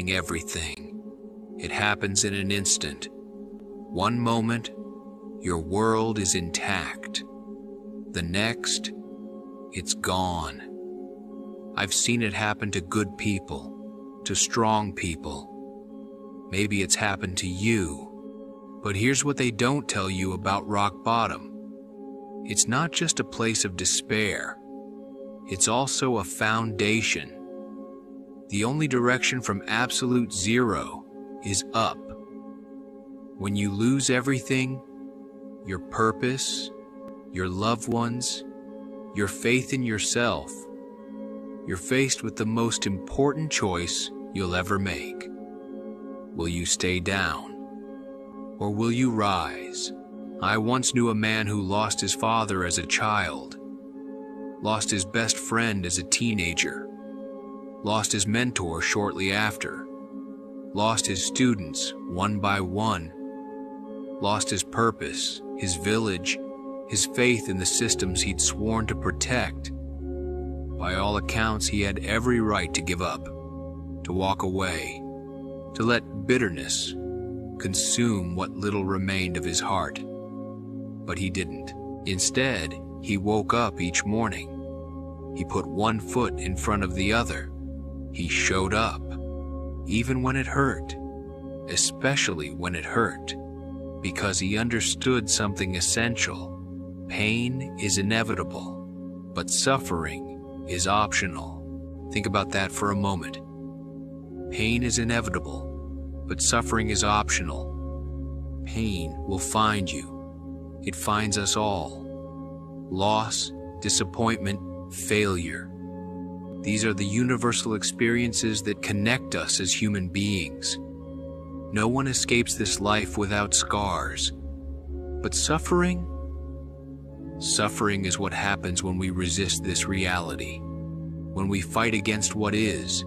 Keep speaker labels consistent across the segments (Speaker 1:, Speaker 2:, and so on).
Speaker 1: losing everything. It happens in an instant. One moment, your world is intact. The next, it's gone. I've seen it happen to good people, to strong people. Maybe it's happened to you. But here's what they don't tell you about rock bottom. It's not just a place of despair. It's also a foundation. The only direction from absolute zero is up. When you lose everything, your purpose, your loved ones, your faith in yourself, you're faced with the most important choice you'll ever make. Will you stay down, or will you rise? I once knew a man who lost his father as a child, lost his best friend as a teenager, lost his mentor shortly after, lost his students one by one, lost his purpose, his village, his faith in the systems he'd sworn to protect. By all accounts, he had every right to give up, to walk away, to let bitterness consume what little remained of his heart. But he didn't. Instead, he woke up each morning. He put one foot in front of the other. He showed up, even when it hurt, especially when it hurt, because he understood something essential. Pain is inevitable, but suffering is optional. Think about that for a moment. Pain is inevitable, but suffering is optional. Pain will find you. It finds us all. Loss, disappointment, failure. These are the universal experiences that connect us as human beings. No one escapes this life without scars. But suffering? Suffering is what happens when we resist this reality, when we fight against what is,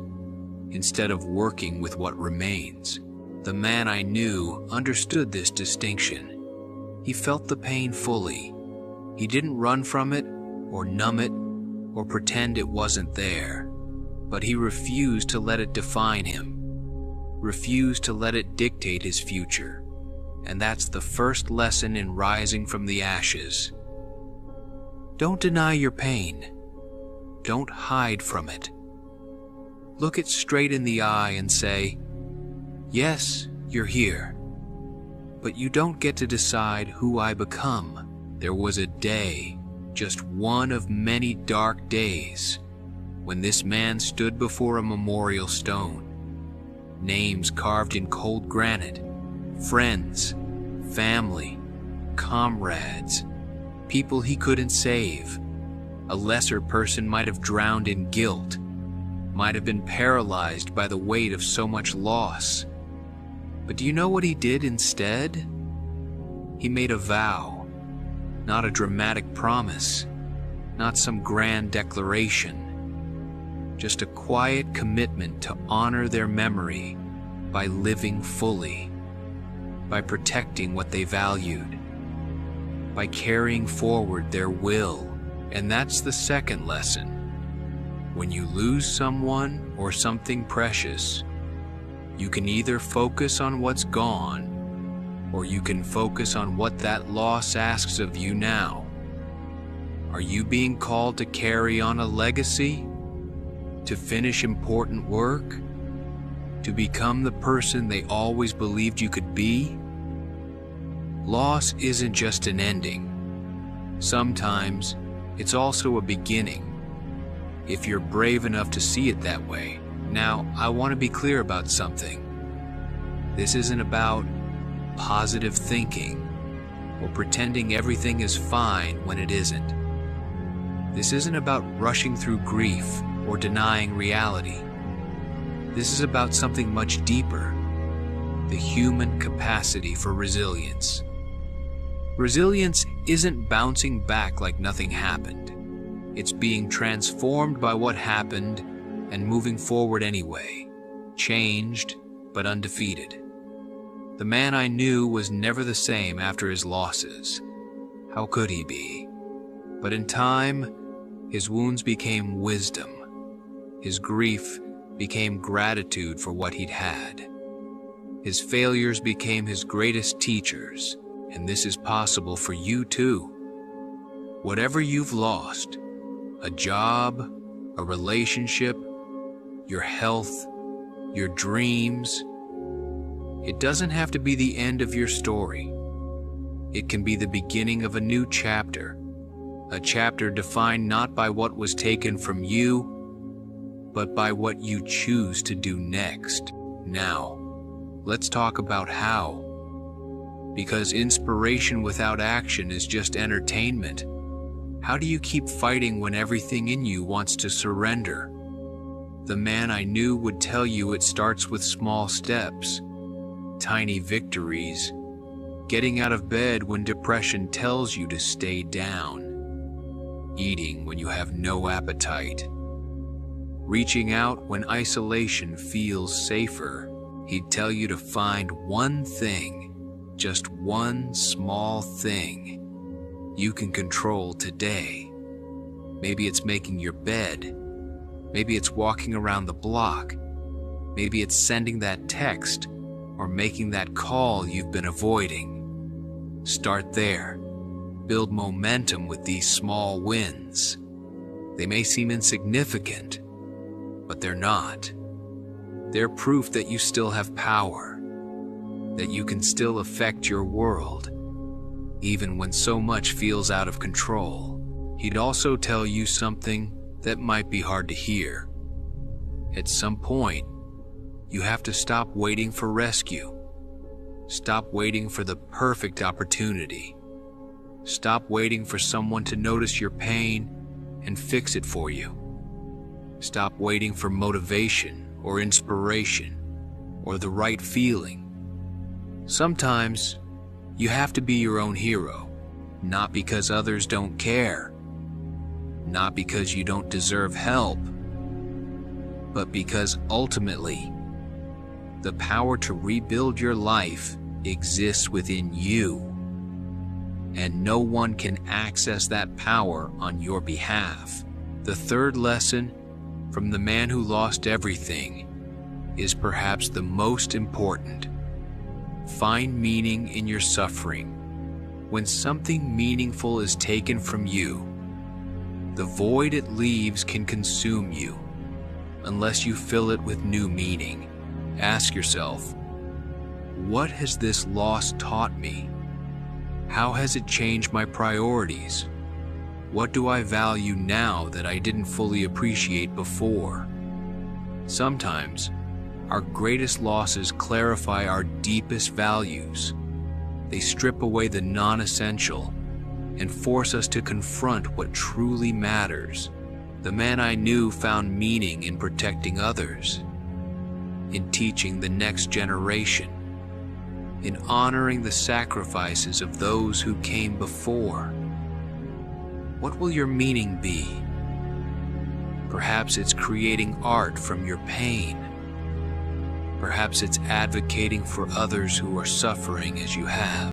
Speaker 1: instead of working with what remains. The man I knew understood this distinction. He felt the pain fully. He didn't run from it, or numb it, or pretend it wasn't there. But he refused to let it define him, refused to let it dictate his future. And that's the first lesson in rising from the ashes. Don't deny your pain. Don't hide from it. Look it straight in the eye and say, yes, you're here. But you don't get to decide who I become. There was a day, just one of many dark days, when this man stood before a memorial stone. Names carved in cold granite, friends, family, comrades, people he couldn't save. A lesser person might have drowned in guilt, might have been paralyzed by the weight of so much loss. But do you know what he did instead? He made a vow, not a dramatic promise, not some grand declaration, just a quiet commitment to honor their memory by living fully, by protecting what they valued, by carrying forward their will. And that's the second lesson. When you lose someone or something precious, you can either focus on what's gone, or you can focus on what that loss asks of you now. Are you being called to carry on a legacy? To finish important work? To become the person they always believed you could be? Loss isn't just an ending. Sometimes it's also a beginning, if you're brave enough to see it that way. Now, I want to be clear about something. This isn't about positive thinking or pretending everything is fine when it isn't. This isn't about rushing through grief or denying reality. This is about something much deeper, the human capacity for resilience. Resilience isn't bouncing back like nothing happened. It's being transformed by what happened and moving forward anyway, changed but undefeated. The man I knew was never the same after his losses. How could he be? But in time, his wounds became wisdom. His grief became gratitude for what he'd had. His failures became his greatest teachers, and this is possible for you too. Whatever you've lost, a job, a relationship, your health, your dreams, it doesn't have to be the end of your story. It can be the beginning of a new chapter, a chapter defined not by what was taken from you, but by what you choose to do next. Now, let's talk about how. Because inspiration without action is just entertainment. How do you keep fighting when everything in you wants to surrender? The man I knew would tell you it starts with small steps, tiny victories, getting out of bed when depression tells you to stay down, eating when you have no appetite, reaching out when isolation feels safer. He'd tell you to find one thing, just one small thing you can control today. Maybe it's making your bed. Maybe it's walking around the block. Maybe it's sending that text or making that call you've been avoiding. Start there. Build momentum with these small wins. They may seem insignificant, but they're not. They're proof that you still have power, that you can still affect your world, even when so much feels out of control. He'd also tell you something that might be hard to hear. At some point, you have to stop waiting for rescue. Stop waiting for the perfect opportunity. Stop waiting for someone to notice your pain and fix it for you. Stop waiting for motivation or inspiration or the right feeling. Sometimes, you have to be your own hero, not because others don't care, not because you don't deserve help, but because ultimately, the power to rebuild your life exists within you, and no one can access that power on your behalf. The third lesson from the man who lost everything is perhaps the most important. Find meaning in your suffering. When something meaningful is taken from you, the void it leaves can consume you, unless you fill it with new meaning. Ask yourself, what has this loss taught me? How has it changed my priorities? What do I value now that I didn't fully appreciate before? Sometimes, our greatest losses clarify our deepest values. They strip away the non-essential and force us to confront what truly matters. The man I knew found meaning in protecting others, in teaching the next generation, in honoring the sacrifices of those who came before. What will your meaning be? Perhaps it's creating art from your pain. Perhaps it's advocating for others who are suffering as you have.